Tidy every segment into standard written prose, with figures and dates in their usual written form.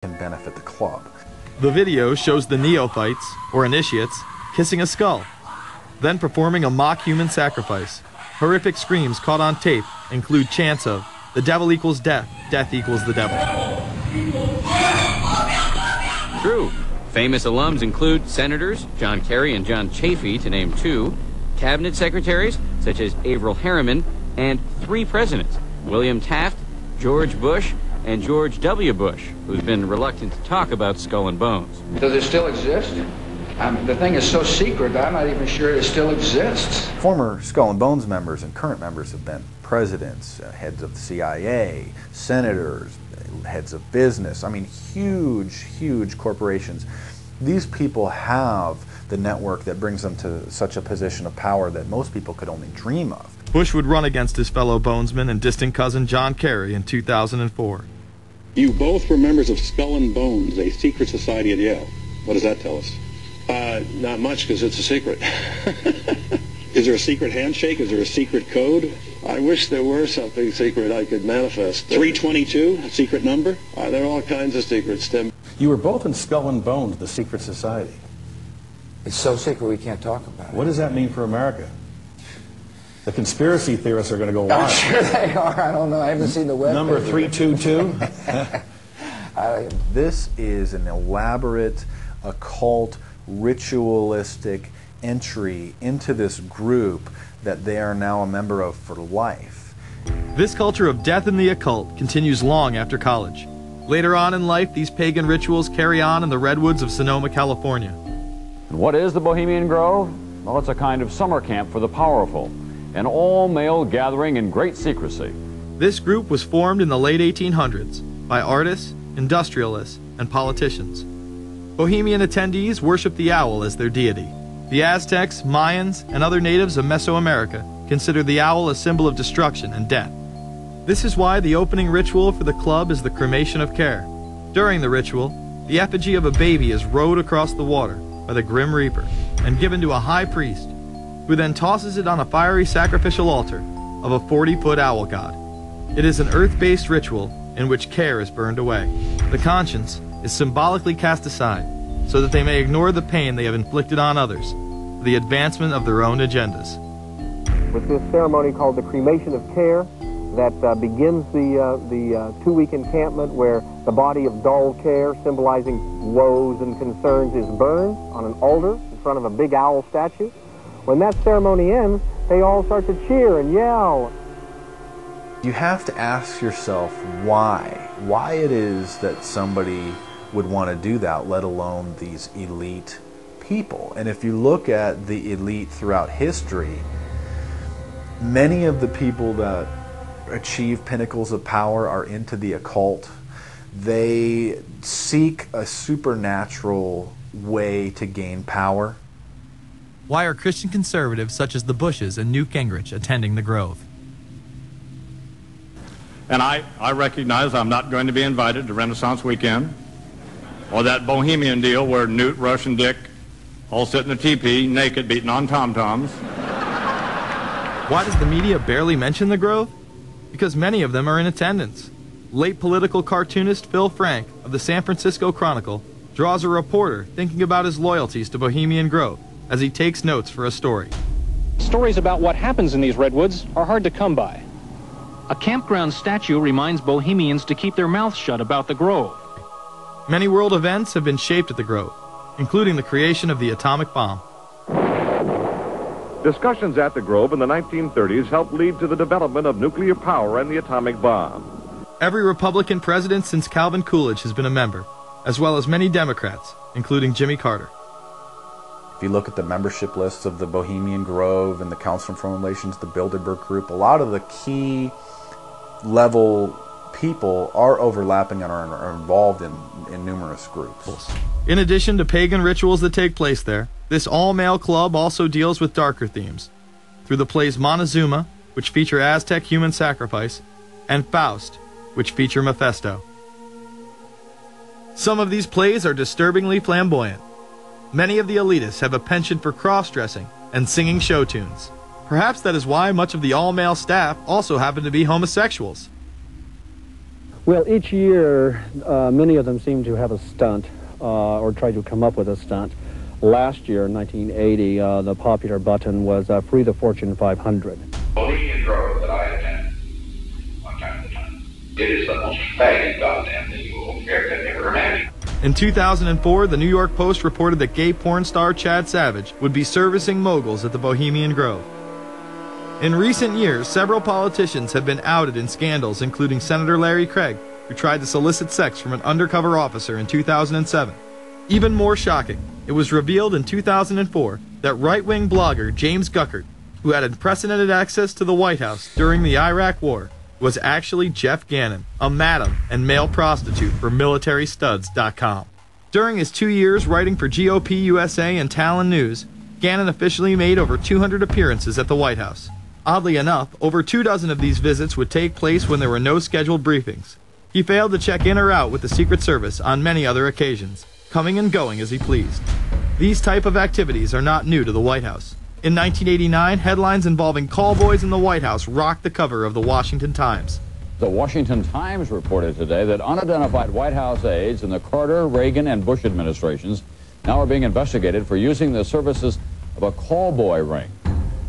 can benefit the club. The video shows the neophytes, or initiates, kissing a skull, then performing a mock human sacrifice. Horrific screams caught on tape include chants of, "The devil equals death, death equals the devil." True. Famous alums include Senators John Kerry and John Chafee, to name two, cabinet secretaries such as Averell Harriman, and 3 presidents, William Taft, George Bush, and George W. Bush, who's been reluctant to talk about Skull and Bones. Does it still exist? The thing is so secret, I'm not even sure it still exists. Former Skull and Bones members and current members have been presidents, heads of the CIA, senators, heads of business. I mean, huge, huge corporations. These people have the network that brings them to such a position of power that most people could only dream of. Bush would run against his fellow bonesman and distant cousin John Kerry in 2004. You both were members of Skull and Bones, a secret society at Yale. What does that tell us? Not much, because it's a secret. Is there a secret handshake? Is there a secret code? I wish there were something secret I could manifest. 322, a secret number? There are all kinds of secrets, Tim. You were both in Skull and Bones, the secret society. It's so secret we can't talk about it. What does that mean for America? The conspiracy theorists are going to go wild. I'm sure they are. I don't know. I haven't seen the web. Number 322? This is an elaborate, occult, ritualistic entry into this group that they are now a member of for life. This culture of death and the occult continues long after college. Later on in life, these pagan rituals carry on in the redwoods of Sonoma, California. And what is the Bohemian Grove? Well, it's a kind of summer camp for the powerful, an all-male gathering in great secrecy. This group was formed in the late 1800s by artists, industrialists, and politicians. Bohemian attendees worship the owl as their deity. The Aztecs, Mayans, and other natives of Mesoamerica consider the owl a symbol of destruction and death. This is why the opening ritual for the club is the cremation of care. During the ritual, the effigy of a baby is rowed across the water by the Grim Reaper and given to a high priest, who then tosses it on a fiery sacrificial altar of a 40-foot owl god. It is an earth-based ritual in which care is burned away. The conscience is symbolically cast aside so that they may ignore the pain they have inflicted on others for the advancement of their own agendas. With this ceremony called the cremation of care that begins the 2-week encampment where the body of dull care, symbolizing woes and concerns, is burned on an altar in front of a big owl statue. When that ceremony ends, they all start to cheer and yell. You have to ask yourself why it is that somebody would want to do that, let alone these elite people. And if you look at the elite throughout history, many of the people that achieve pinnacles of power are into the occult. They seek a supernatural way to gain power. Why are Christian conservatives such as the Bushes and Newt Gingrich attending the Grove? And I recognize I'm not going to be invited to Renaissance Weekend or that Bohemian deal where Newt, Rush, and Dick all sit in a teepee naked beating on tom-toms. Why does the media barely mention the Grove? Because many of them are in attendance. Late political cartoonist Phil Frank of the San Francisco Chronicle draws a reporter thinking about his loyalties to Bohemian Grove as he takes notes for a story. Stories about what happens in these redwoods are hard to come by. A campground statue reminds Bohemians to keep their mouths shut about the Grove. Many world events have been shaped at the Grove, including the creation of the atomic bomb. Discussions at the Grove in the 1930s helped lead to the development of nuclear power and the atomic bomb. Every Republican president since Calvin Coolidge has been a member, as well as many Democrats, including Jimmy Carter. If you look at the membership lists of the Bohemian Grove and the Council on Foreign Relations, the Bilderberg Group, a lot of the key level people are overlapping and are involved in numerous groups. In addition to pagan rituals that take place there, this all-male club also deals with darker themes through the plays Montezuma, which feature Aztec human sacrifice, and Faust, which feature Mephisto. Some of these plays are disturbingly flamboyant. Many of the elitists have a penchant for cross-dressing and singing show tunes. Perhaps that is why much of the all-male staff also happen to be homosexuals. Well, each year, many of them seem to have a stunt or try to come up with a stunt. Last year, in 1980, the popular button was Free the Fortune 500. Bohemian Grove that I attend one time at a time. It is the most faggy goddamn thing you will ever imagine. In 2004, the New York Post reported that gay porn star Chad Savage would be servicing moguls at the Bohemian Grove. In recent years, several politicians have been outed in scandals, including Senator Larry Craig, who tried to solicit sex from an undercover officer in 2007. Even more shocking, it was revealed in 2004 that right-wing blogger James Guckert, who had unprecedented access to the White House during the Iraq War, was actually Jeff Gannon, a madam and male prostitute for MilitaryStuds.com. During his 2 years writing for GOP USA and Talon News, Gannon officially made over 200 appearances at the White House. Oddly enough, over 24 of these visits would take place when there were no scheduled briefings. He failed to check in or out with the Secret Service on many other occasions, coming and going as he pleased. These type of activities are not new to the White House. In 1989, headlines involving callboys in the White House rocked the cover of the Washington Times. The Washington Times reported today that unidentified White House aides in the Carter, Reagan, and Bush administrations now are being investigated for using the services of a callboy ring.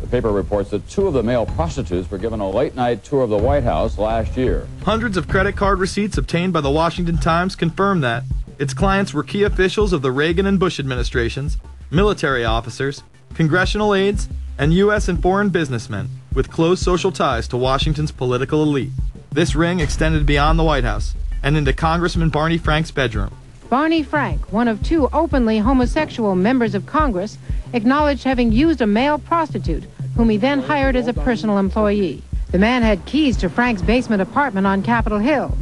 The paper reports that 2 of the male prostitutes were given a late-night tour of the White House last year. Hundreds of credit card receipts obtained by the Washington Times confirm that its clients were key officials of the Reagan and Bush administrations, military officers, congressional aides, and U.S. and foreign businessmen with close social ties to Washington's political elite. This ring extended beyond the White House and into Congressman Barney Frank's bedroom. Barney Frank, one of 2 openly homosexual members of Congress, acknowledged having used a male prostitute, whom he then hired as a personal employee. The man had keys to Frank's basement apartment on Capitol Hill.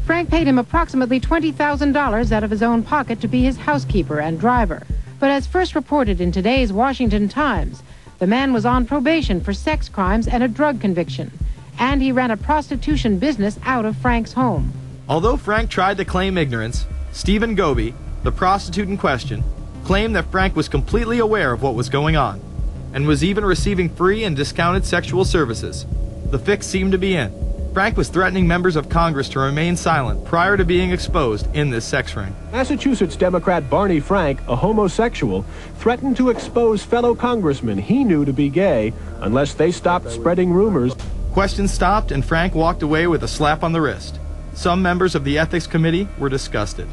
Frank paid him approximately $20,000 out of his own pocket to be his housekeeper and driver. But as first reported in today's Washington Times, the man was on probation for sex crimes and a drug conviction, and he ran a prostitution business out of Frank's home. Although Frank tried to claim ignorance, Stephen Goby, the prostitute in question, claimed that Frank was completely aware of what was going on, and was even receiving free and discounted sexual services. The fix seemed to be in. Frank was threatening members of Congress to remain silent prior to being exposed in this sex ring. Massachusetts Democrat Barney Frank, a homosexual, threatened to expose fellow congressmen he knew to be gay unless they stopped spreading rumors. Questions stopped and Frank walked away with a slap on the wrist. Some members of the Ethics Committee were disgusted.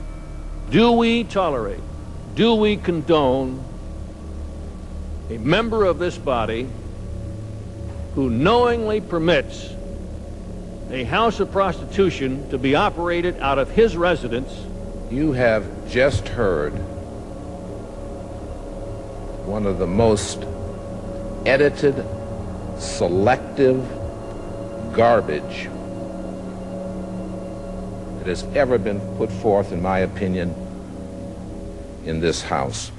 Do we tolerate, do we condone a member of this body who knowingly permits a house of prostitution to be operated out of his residence? You have just heard one of the most edited, selective garbage that has ever been put forth, in my opinion, in this House.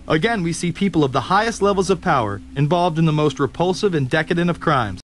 Again, we see people of the highest levels of power involved in the most repulsive and decadent of crimes.